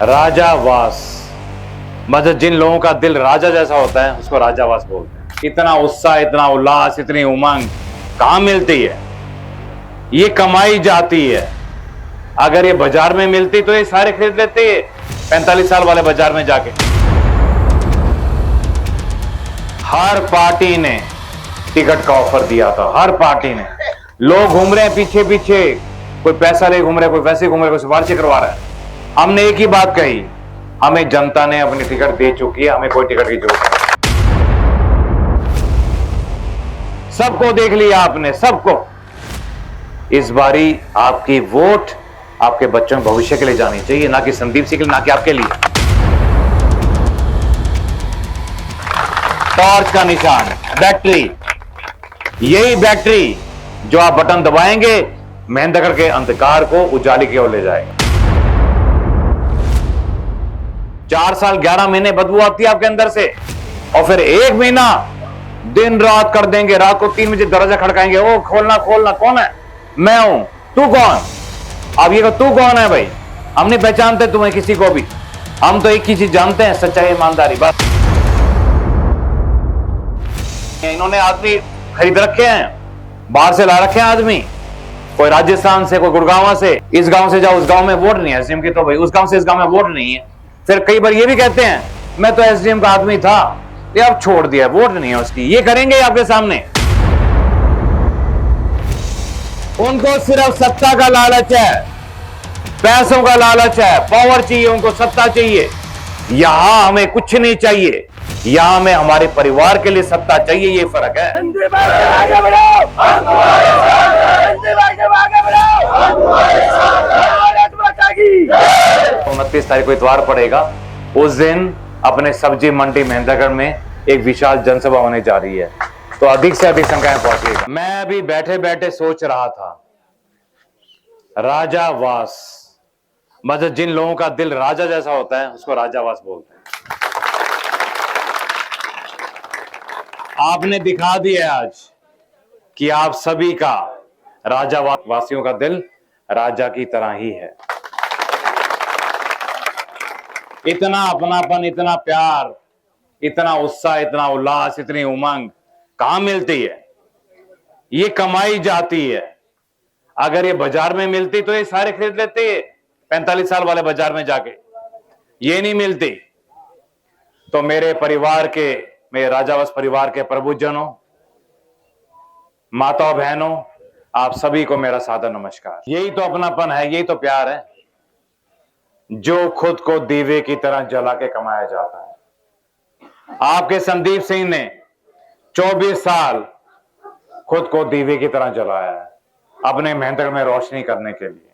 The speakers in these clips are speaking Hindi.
राजावास मतलब जिन लोगों का दिल राजा जैसा होता है उसको राजावास बोलते हैं। इतना उत्साह, इतना उल्लास, इतनी उमंग कहां मिलती है? ये कमाई जाती है। अगर ये बाजार में मिलती तो ये सारे खरीद लेते 45 साल वाले बाजार में जाके। हर पार्टी ने टिकट का ऑफर दिया था, हर पार्टी ने। लोग घूम रहे हैं पीछे पीछे, कोई पैसा ले घूम रहा है, कोई वैसे घूम रहा है, कोई सिफारिश करवा रहा है। हमने एक ही बात कही, हमें जनता ने अपनी टिकट दे चुकी है, हमें कोई टिकट की जरूरत नहीं। सबको देख लिया आपने, सबको। इस बारी आपकी वोट आपके बच्चों के भविष्य के लिए जानी चाहिए, ना कि संदीप सिंह के लिए, ना कि आपके लिए। टॉर्च का निशान, बैटरी, यही बैटरी जो आप बटन दबाएंगे महेंद्रगढ़ के अंधकार को उजाले की ओर ले जाएगा। 4 साल 11 महीने बदबू आती है आपके अंदर से, और फिर 1 महीना दिन रात कर देंगे। रात को 3 बजे दरवाजा खड़काएंगे, ओ खोलना खोलना। कौन है? मैं हूं। तू कौन? अब ये तू कौन है भाई? हम नहीं पहचानते तुम्हें किसी को भी। हम तो एक ही चीज जानते हैं, सच्चाई, ईमानदारी, बस। इन्होंने आदमी खरीद रखे हैं, बाहर से ला रखे हैं आदमी, कोई राजस्थान से, कोई गुड़गांव से। इस गांव से जाओ, उस गांव में वोट नहीं है एसडीएम की, तो भाई उस गांव से इस गांव में वोट नहीं है। फिर कई बार ये भी कहते हैं मैं तो एसडीएम का आदमी था, ये अब छोड़ दिया, वोट नहीं है उसकी। ये करेंगे आपके सामने। उनको सिर्फ सत्ता का लालच है, पैसों का लालच है, पावर चाहिए उनको, सत्ता चाहिए। यहां हमें कुछ नहीं चाहिए, यहां हमें हमारे परिवार के लिए सत्ता चाहिए। ये फर्क है। 29 तारीख को इतवार पड़ेगा, उस दिन अपने सब्जी मंडी महेंद्रगढ़ में एक विशाल जनसभा होने जा रही है, तो अधिक से अधिक संख्या में पहुंचिएगा। मैं अभी बैठे बैठे सोच रहा था, राजावास मतलब जिन लोगों का दिल राजा जैसा होता है उसको राजावास बोलते हैं। आपने दिखा दिया आज कि आप सभी का राजावासियों का दिल राजा की तरह ही है। इतना अपनापन, इतना प्यार, इतना उत्साह, इतना उल्लास, इतनी उमंग कहां मिलती है? ये कमाई जाती है। अगर ये बाजार में मिलती तो ये सारे खरीद लेते 45 साल वाले बाजार में जाके। ये नहीं मिलती। तो मेरे परिवार के, मेरे राजावास परिवार के प्रभुजनों, माताओं, बहनों, आप सभी को मेरा सादर नमस्कार। यही तो अपनापन है, यही तो प्यार है, जो खुद को दीवे की तरह जला के कमाया जाता है। आपके संदीप सिंह ने 24 साल खुद को दीवे की तरह जलाया है अपने महेंद्रगढ़ में रोशनी करने के लिए,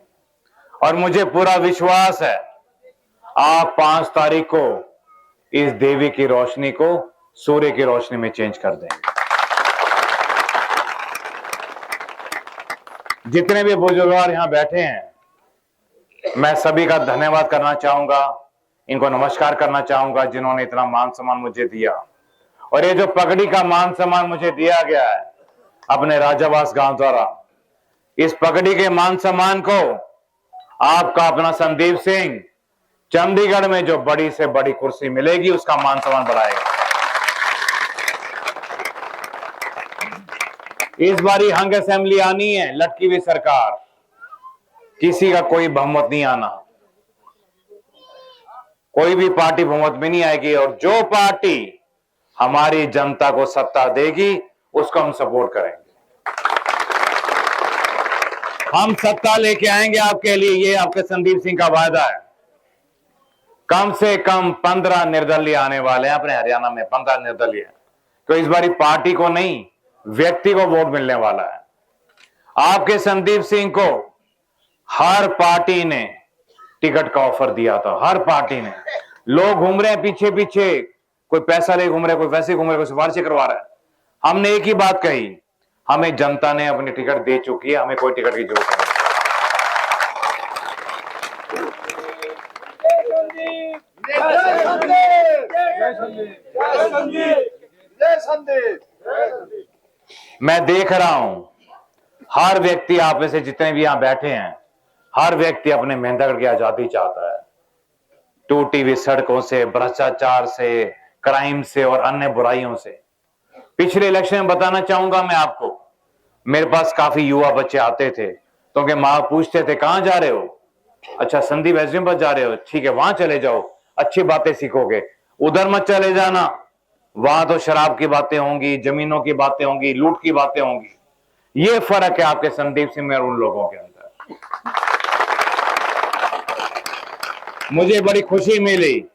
और मुझे पूरा विश्वास है आप 5 तारीख को इस देवी की रोशनी को सूर्य की रोशनी में चेंज कर देंगे। जितने भी बुजुर्ग यहां बैठे हैं, मैं सभी का धन्यवाद करना चाहूंगा, इनको नमस्कार करना चाहूंगा जिन्होंने इतना मान सम्मान मुझे दिया। और ये जो पगड़ी का मान सम्मान मुझे दिया गया है अपने राजावास गांव द्वारा, इस पगड़ी के मान सम्मान को आपका अपना संदीप सिंह चंडीगढ़ में जो बड़ी से बड़ी कुर्सी मिलेगी उसका मान सम्मान बढ़ाएगा। इस बारी हंग असेंबली आनी है, लटकी हुई सरकार, किसी का कोई बहुमत नहीं आना, कोई भी पार्टी बहुमत में नहीं आएगी। और जो पार्टी हमारी जनता को सत्ता देगी उसको हम सपोर्ट करेंगे। हम सत्ता लेके आएंगे आपके लिए, ये आपके संदीप सिंह का वादा है। कम से कम 15 निर्दलीय आने वाले हैं अपने हरियाणा में, 15 निर्दलीय। तो इस बारी पार्टी को नहीं, व्यक्ति को वोट मिलने वाला है। आपके संदीप सिंह को हर पार्टी ने टिकट का ऑफर दिया था, हर पार्टी ने। लोग घूम रहे हैं पीछे पीछे, कोई पैसा ले घूम रहा है, कोई वैसे घूम रहा है, कोई सिफारिश करवा रहा है। हमने एक ही बात कही, हमें जनता ने अपनी टिकट दे चुकी है, हमें कोई टिकट की जरूरत नहीं। मैं देख रहा हूं हर व्यक्ति, आप में से जितने भी यहां बैठे हैं, हर व्यक्ति अपने महेंद्रगढ़ की आजादी चाहता है। टूटी हुई सड़कों से, भ्रष्टाचार से, क्राइम से और अन्य बुराइयों से। पिछले इलेक्शन में बताना चाहूंगा मैं आपको, मेरे पास काफी युवा बच्चे आते थे, तो उनके माँ पूछते थे कहां जा रहे हो? अच्छा, संदीप एसडीएम पर जा रहे हो, ठीक है, वहां चले जाओ, अच्छी बातें सीखोगे। उधर मत चले जाना, वहां तो शराब की बातें होंगी, जमीनों की बातें होंगी, लूट की बातें होंगी। ये फर्क है आपके संदीप सिंह में और उन लोगों के अंदर। मुझे बड़ी खुशी मिली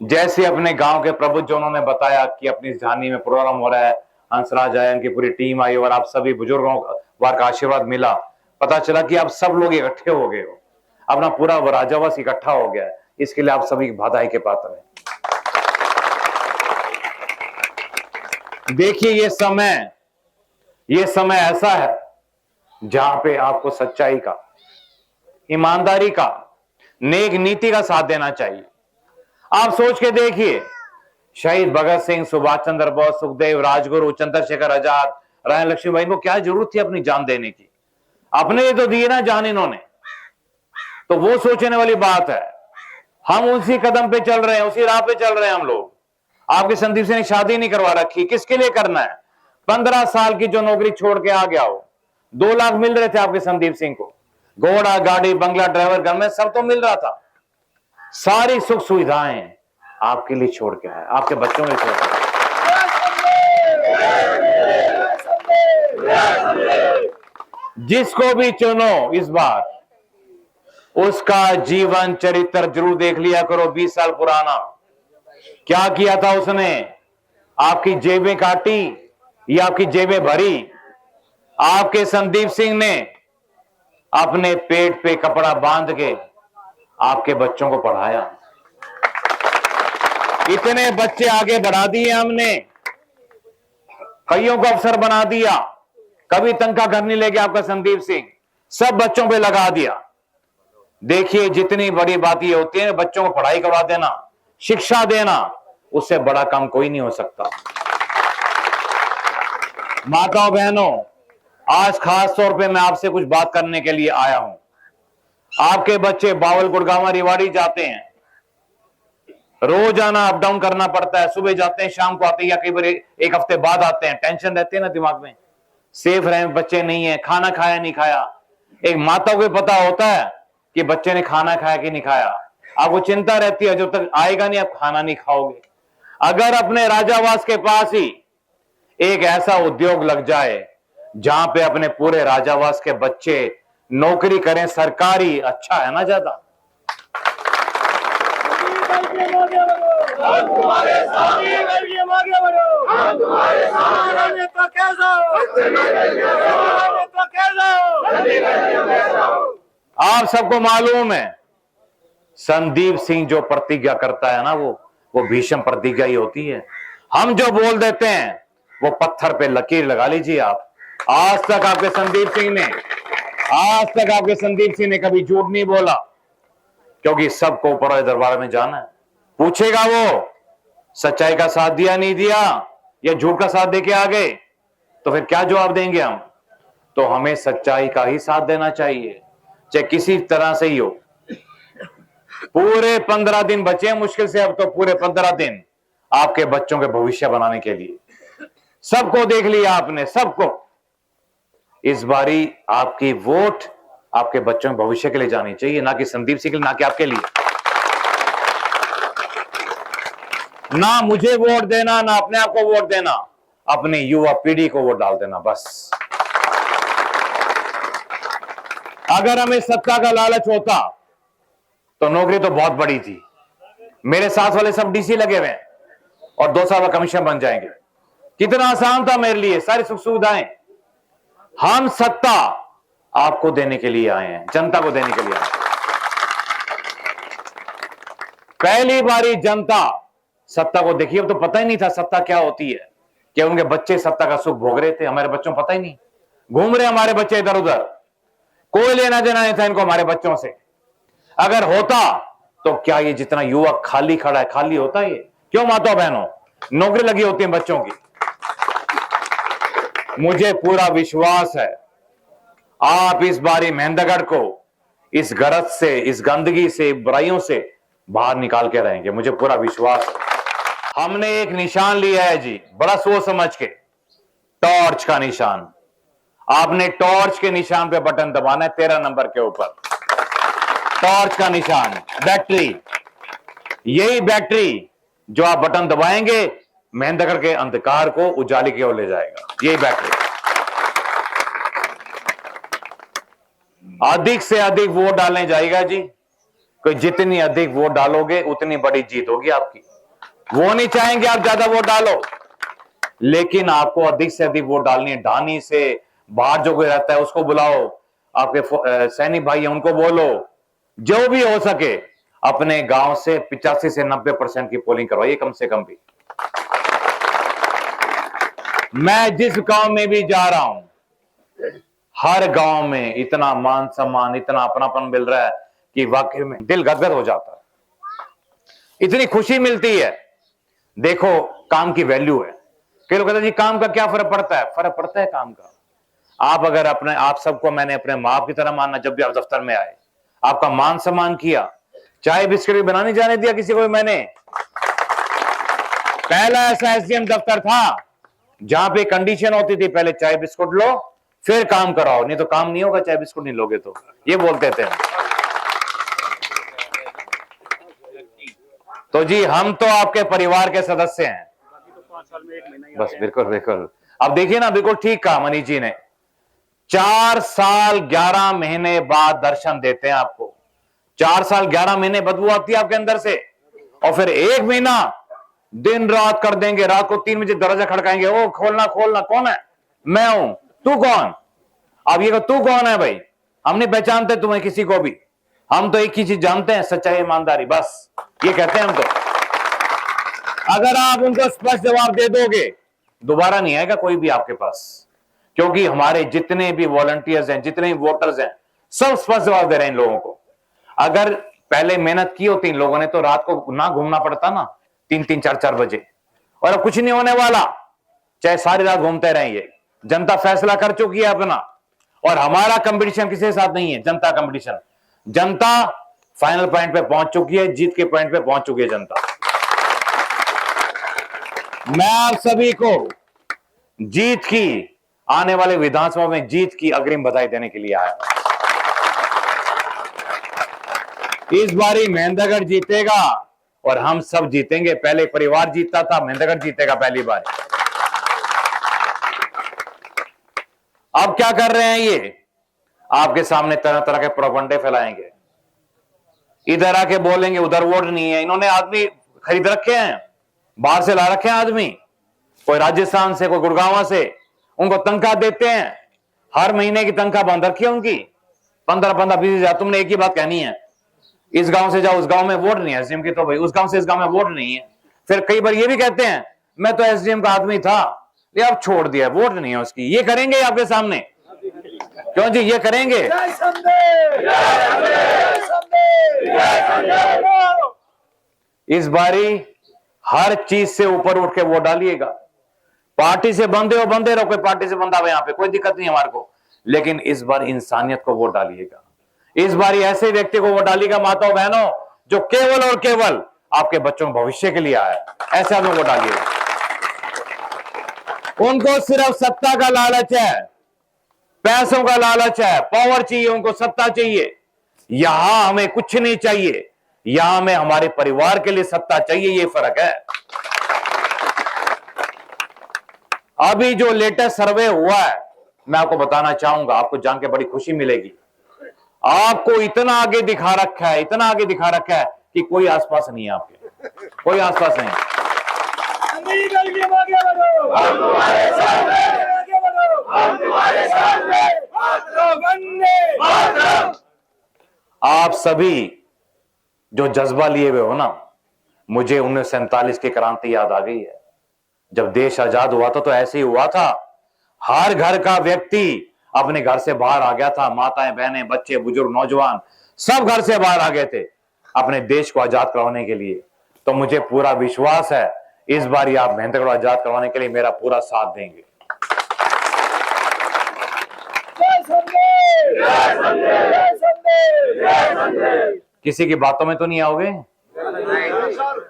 जैसे अपने गांव के प्रबुद्ध जो उन्होंने बताया कि अपनी झानी में प्रोग्राम हो रहा है, हंसराज आया, उनकी पूरी टीम आई और आप सभी बुजुर्गों का आशीर्वाद मिला। पता चला कि आप सब लोग इकट्ठे हो गए हो, अपना पूरा राजावास इकट्ठा हो गया है। इसके लिए आप सभी बधाई के पात्र हैं। देखिए, ये समय ऐसा है जहां पे आपको सच्चाई का, ईमानदारी का, नेक नीति का साथ देना चाहिए। आप सोच के देखिए, शहीद भगत सिंह, सुभाष चंद्र बोस, सुखदेव, राजगुरु, चंद्रशेखर आजाद, रानी लक्ष्मीबाई को क्या जरूरत थी अपनी जान देने की? अपने लिए तो दिए ना जान इन्होंने। तो वो सोचने वाली बात है। हम उसी कदम पे चल रहे हैं, उसी राह पे चल रहे हैं हम लोग। आपके संदीप सिंह ने शादी नहीं करवा रखी, किसके लिए करना है? 15 साल की जो नौकरी छोड़ के आ गया हो, 2 लाख मिल रहे थे आपके संदीप सिंह को, घोड़ा, गाड़ी, बंगला, ड्राइवर, घर में सब तो मिल रहा था। सारी सुख सुविधाएं आपके लिए छोड़ के आया, आपके बच्चों के लिए छोड़ के आया। जिसको भी चुनो इस बार, उसका जीवन चरित्र जरूर देख लिया करो। 20 साल पुराना क्या किया था उसने? आपकी जेबें काटी या आपकी जेबें भरी? आपके संदीप सिंह ने अपने पेट पे कपड़ा बांध के आपके बच्चों को पढ़ाया। इतने बच्चे आगे बढ़ा दिए हमने, कईयों को अफसर बना दिया। कभी तनख्वाह घर नहीं लेके आपका संदीप सिंह, सब बच्चों पे लगा दिया। देखिए, जितनी बड़ी बात ये होती है, बच्चों को पढ़ाई करवा देना, शिक्षा देना, उससे बड़ा काम कोई नहीं हो सकता। माताओं बहनों, आज खास तौर पे मैं आपसे कुछ बात करने के लिए आया हूं। आपके बच्चे बावल, गुड़गांव, रेवाड़ी जाते हैं, रोजाना अप डाउन करना पड़ता है। सुबह जाते हैं, शाम को आते हैं, या कई बार एक हफ्ते बाद आते हैं। टेंशन रहती है ना दिमाग में, सेफ रहे बच्चे नहीं है, खाना खाया नहीं खाया। एक माता को पता होता है कि बच्चे ने खाना खाया कि नहीं खाया। आपको चिंता रहती है, जब तक आएगा नहीं आप खाना नहीं खाओगे। अगर अपने राजावास के पास ही एक ऐसा उद्योग लग जाए जहां पे अपने पूरे राजावास के बच्चे नौकरी करें सरकारी, अच्छा है ना ज्यादा? आप सबको मालूम है, संदीप सिंह जो प्रतिज्ञा करता है ना, वो भीषण प्रतिज्ञा ही होती है। हम जो बोल देते हैं वो पत्थर पे लकीर लगा लीजिए आप। आज तक आपके संदीप सिंह ने कभी झूठ नहीं बोला, क्योंकि सबको ऊपर वाले दरबार में जाना है। पूछेगा वो सच्चाई का साथ दिया नहीं दिया, या झूठ का साथ देके आ गए, तो फिर क्या जवाब देंगे हम? तो हमें सच्चाई का ही साथ देना चाहिए, चाहे किसी तरह से ही हो। पूरे 15 दिन बचे मुश्किल से, अब तो पूरे 15 दिन आपके बच्चों के भविष्य बनाने के लिए। सबको देख लिया आपने, सबको। इस बारी आपकी वोट आपके बच्चों के भविष्य के लिए जानी चाहिए, ना कि संदीप सिंह के लिए, ना कि आपके लिए। ना मुझे वोट देना, ना अपने आप को वोट देना, अपने युवा पीढ़ी को वोट डाल देना बस। अगर हमें सत्ता का लालच होता तो नौकरी तो बहुत बड़ी थी। मेरे साथ वाले सब डीसी लगे हुए हैं और 2 साल का कमीशन बन जाएंगे। कितना आसान था मेरे लिए, सारी सुख सुविधाएं। हम सत्ता आपको देने के लिए आए हैं, जनता को देने के लिए आए हैं। पहली बारी जनता सत्ता को देखी, अब तो पता ही नहीं था सत्ता क्या होती है। क्या उनके बच्चे सत्ता का सुख भोग रहे थे? हमारे बच्चों को पता ही नहीं। घूम रहे हमारे बच्चे इधर उधर, कोई लेना देना नहीं था इनको हमारे बच्चों से। अगर होता तो क्या ये जितना युवक खाली खड़ा है, खाली होता ये? क्यों माता बहनों, नौकरी लगी होती है बच्चों की। मुझे पूरा विश्वास है आप इस बारी मेहंदगढ़ को इस गरज से, इस गंदगी से, बुराइयों से बाहर निकाल के रहेंगे, मुझे पूरा विश्वास है। हमने एक निशान लिया है जी, बड़ा सोच समझ के, टॉर्च का निशान। आपने टॉर्च के निशान पे बटन दबाना है 13 नंबर के ऊपर, टॉर्च का निशान, बैटरी। यही बैटरी जो आप बटन दबाएंगे मेहंदगढ़ के अंधकार को उजाले की ओर ले जाएगा, यही बैटरी। अधिक से अधिक वोट डालने जाएगा जी, कि जितनी अधिक वोट डालोगे उतनी बड़ी जीत होगी आपकी। वो नहीं चाहेंगे आप ज्यादा वोट डालो, लेकिन आपको अधिक से अधिक वोट डालनी है। ढानी से बाहर जो कोई रहता है उसको बुलाओ, आपके सैनिक भाई हैं उनको बोलो, जो भी हो सके अपने गांव से 85 से 90% की पोलिंग करवाइए कम से कम भी। मैं जिस गांव में भी जा रहा हूं, हर गांव में इतना मान सम्मान, इतना अपनापन मिल रहा है कि वाकई में दिल गदगद हो जाता है, इतनी खुशी मिलती है। देखो काम की वैल्यू है। कई लोग कहते हैं जी काम का क्या फर्क पड़ता है? फर्क पड़ता है काम का। आप अगर आप सबको मैंने अपने मां बाप की तरह मानना, जब भी आप दफ्तर में आए आपका मान सम्मान किया, चाय बिस्किट भी बनाने जाने दिया किसी को। मैंने पहला ऐसा एसडीएम दफ्तर था जहां पे कंडीशन होती थी पहले चाय बिस्कुट लो फिर काम कराओ, नहीं तो काम नहीं होगा, चाय बिस्कुट नहीं लोगे तो, ये बोलते थे। तो जी हम तो आपके परिवार के सदस्य हैं, बस बिल्कुल बिल्कुल। अब देखिए ना, बिल्कुल ठीक कहा मनीष जी ने, 4 साल 11 महीने बाद दर्शन देते हैं आपको। 4 साल 11 महीने बदबू आती है आपके अंदर से, और फिर 1 महीना दिन रात कर देंगे। रात को 3 बजे दरवाजा खड़काएंगे, ओ खोलना खोलना, कौन है? मैं हूं। तू कौन? अब ये तू कौन है भाई? हम नहीं पहचानते तुम्हें किसी को भी, हम तो एक ही चीज जानते हैं, सच्चाई ईमानदारी, बस ये कहते हैं हम तो। अगर आप उनको स्पष्ट जवाब दे दोगे दोबारा नहीं आएगा कोई भी आपके पास, क्योंकि हमारे जितने भी वॉलंटियर्स हैं, जितने भी वोटर्स हैं, सब स्पष्ट जवाब दे रहे हैं इन लोगों को। अगर पहले मेहनत की होती इन लोगों ने तो रात को ना घूमना पड़ता ना 3-3 4-4 बजे, और अब कुछ नहीं होने वाला, चाहे सारी रात घूमते रहेंगे। जनता फैसला कर चुकी है अपना, और हमारा कंपटीशन किसी के साथ नहीं है, जनता कंपटीशन। जनता फाइनल पॉइंट पे पहुंच चुकी है, जीत के पॉइंट पे पहुंच चुकी है जनता। मैं आप सभी को जीत की, आने वाले विधानसभा में जीत की अग्रिम बधाई देने के लिए आया। इस बारी मेहंदगढ़ जीतेगा और हम सब जीतेंगे। पहले परिवार जीतता था, मेहंदगढ़ जीतेगा पहली बार। अब क्या कर रहे हैं ये? आपके सामने तरह तरह के प्रोपगंडे फैलाएंगे, इधर आके बोलेंगे उधर वोट नहीं है। इन्होंने आदमी खरीद रखे हैं, बाहर से ला रखे हैं आदमी, कोई राजस्थान से, कोई गुड़गांव से, उनको तनख्वाह देते हैं, हर महीने की तनख्वाह बंद रखी है उनकी 15-15 20 हजार। तुमने एक ही बात कहनी है, इस गांव से जाओ उस गांव में वोट नहीं है एसडीएम की, तो भाई उस गांव से इस गांव में वोट नहीं है। फिर कई बार ये भी कहते हैं मैं तो एसडीएम का आदमी था, ये अब छोड़ दिया, वोट नहीं है उसकी। ये करेंगे आपके सामने, क्यों जी? ये करेंगे। इस बारी हर चीज से ऊपर उठ के वोट डालिएगा। पार्टी से बंधे हो बंधे रहो, कोई पार्टी से बंधा हो यहां पे, कोई दिक्कत नहीं हमारे को, लेकिन इस बार इंसानियत को वोट डालिएगा। इस बार ऐसे व्यक्ति को वोट डालिएगा माताओं बहनों, जो केवल और केवल आपके बच्चों के भविष्य के लिए आया है, ऐसे आदमी वोट डालिएगा। उनको सिर्फ सत्ता का लालच है, पैसों का लालच है, पावर चाहिए उनको, सत्ता चाहिए। यहां हमें कुछ नहीं चाहिए, यहां हमें हमारे परिवार के लिए सत्ता चाहिए, ये फर्क है। अभी जो लेटेस्ट सर्वे हुआ है मैं आपको बताना चाहूंगा, आपको जान के बड़ी खुशी मिलेगी। आपको इतना आगे दिखा रखा है, इतना आगे दिखा रखा है कि कोई आसपास नहीं है आपके, कोई आसपास नहीं। आप सभी जो जज्बा लिए हुए हो ना, मुझे 1947 की क्रांति याद आ गई है। जब देश आजाद हुआ था तो ऐसे ही हुआ था, हर घर का व्यक्ति अपने घर से बाहर आ गया था, माताएं बहनें बच्चे बुजुर्ग नौजवान सब घर से बाहर आ गए थे अपने देश को आजाद करवाने के लिए। तो मुझे पूरा विश्वास है इस बार आप मेहनत को आजाद करवाने के लिए मेरा पूरा साथ देंगे। किसी की बातों में तो नहीं आओगे?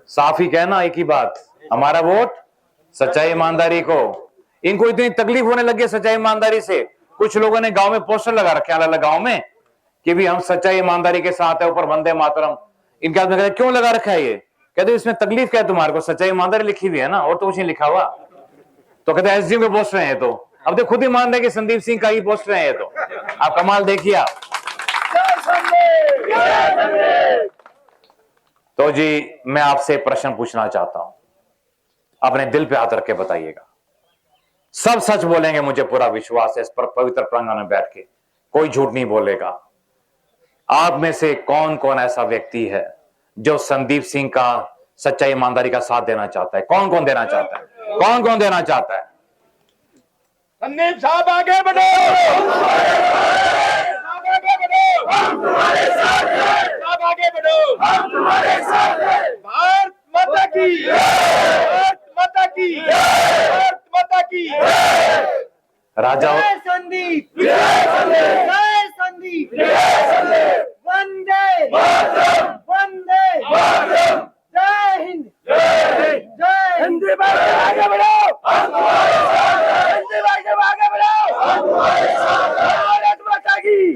साफ ही कहना एक ही बात, हमारा वोट सच्चाई ईमानदारी को। इनको इतनी तकलीफ होने लगी है सच्चाई ईमानदारी से, कुछ लोगों ने गांव में पोस्टर लगा रखे अलग अलग गांव में कि भी हम सच्चाई ईमानदारी के साथ है, ऊपर वंदे मातरम। इनके हाथ में कहते क्यों लगा रखा है ये? कहते इसमें तकलीफ क्या है तुम्हारे को? सच्चाई ईमानदारी लिखी हुई है ना, और तो कुछ नहीं लिखा हुआ। तो कहते एसडीएम के पोस्टर हैं। तो अब तो खुद ही मान रहे कि संदीप सिंह का ही पोस्टर है ये। तो आप कमाल देखिए आप। तो जी मैं आपसे प्रश्न पूछना चाहता हूं, अपने दिल पे हाथ रख के बताइएगा। सब सच बोलेंगे, मुझे पूरा विश्वास है इस पर पवित्र प्रांगण में बैठ के, कोई झूठ नहीं बोलेगा। आप में से कौन कौन ऐसा व्यक्ति है जो संदीप सिंह का सच्चाई ईमानदारी का साथ देना चाहता है? कौन कौन देना चाहता है? कौन कौन देना चाहता है? संदीप साहब आगे बढ़ो, साहब आगे बढ़ो, भारत माता की, भारत माता की, भारत माता की। राजा संदीप, जय संदीप, वंदे वंदे, जय हिंद, जय हिंद। आगे बढ़ो, आगे बढ़ो, भारत माता की।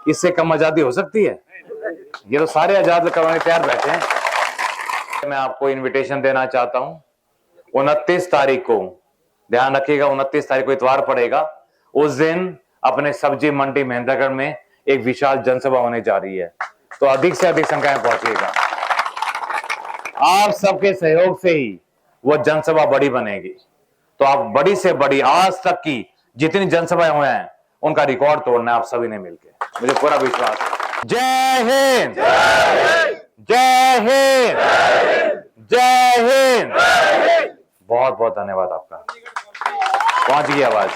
इससे कम आजादी हो सकती है? ये तो सारे आजाद करवाने तैयार बैठे हैं। मैं आपको इनविटेशन देना चाहता हूं 29 तारीख को, ध्यान रखिएगा 29 तारीख को इतवार पड़ेगा, उस दिन अपने सब्जी मंडी महेंद्रगढ़ में एक विशाल जनसभा होने जा रही है। तो अधिक से अधिक संख्या में पहुंचिएगा। आप सबके सहयोग से ही वो जनसभा बड़ी बनेगी। तो आप बड़ी से बड़ी आज तक की जितनी जनसभाएं हुए हैं उनका रिकॉर्ड तोड़ना है आप सभी ने मिलकर, मुझे पूरा विश्वास है। जय हिंद, जय हिंद, जय हिंद। बहुत बहुत धन्यवाद आपका। पहुंच गई आवाज।